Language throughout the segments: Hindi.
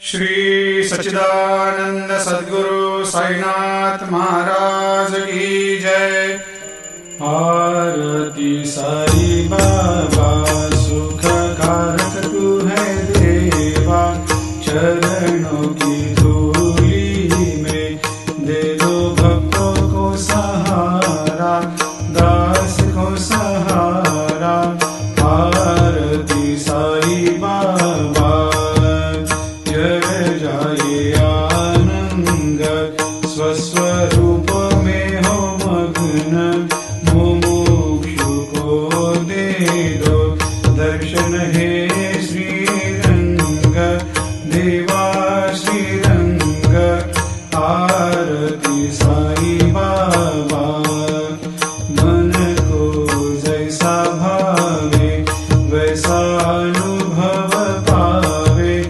श्री सच्चिदानंद सद्गुरु साईनाथ महाराज की जय। आरती साई बाबा सुख कारक तू है देवा, चरणों की धूली में दे दो भक्तों को सहारा, दास को सहारा। आरती साई बाबा जय जाए आनंद, स्वस्वरूप में हो मग्न, मुमुक्षु को दे दो दर्शन हे श्रीरंग, देवा श्रीरंग। आरती साई बाबा मन को जैसा भावे वैसा अनुभव पावे,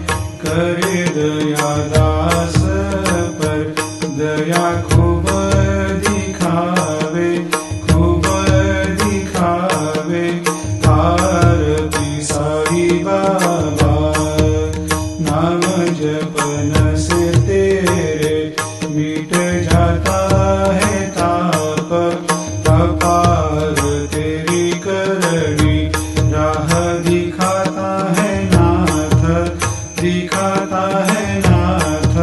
करे दया दास पर दया खूब दिखावे, खूब दिखावे। आरती साई बाबा नाम जपन से तेरे मिट जाता है ताप, अपार तेरी करनी राह दिखाता है नाथ, दिखाता है नाथ।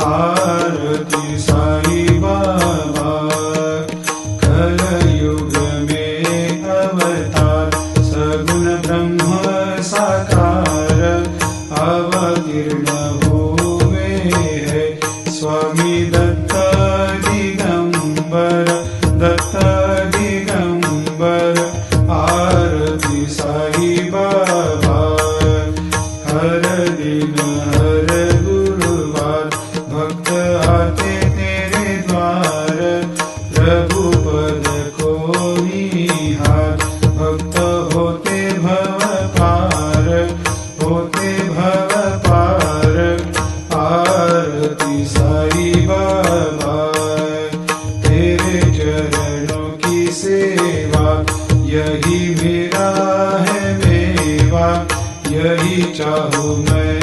आरती साई बाबा कलयुग में अवतार, सगुण ब्रह्म साकार अवतीर्ण हुए है स्वामी दत्त दिगंबर, दत्त दिगंबर। आरती साई बाबा हर दिन हर गुरुवार भक्त आते तेरे द्वार, प्रभु पद को निहार भक्त होते भव पार, होते भव पार। आरती साई बाबा तेरे चरणों की सेवा, यही मेरा है मेवा, यही चाहूँ मैं।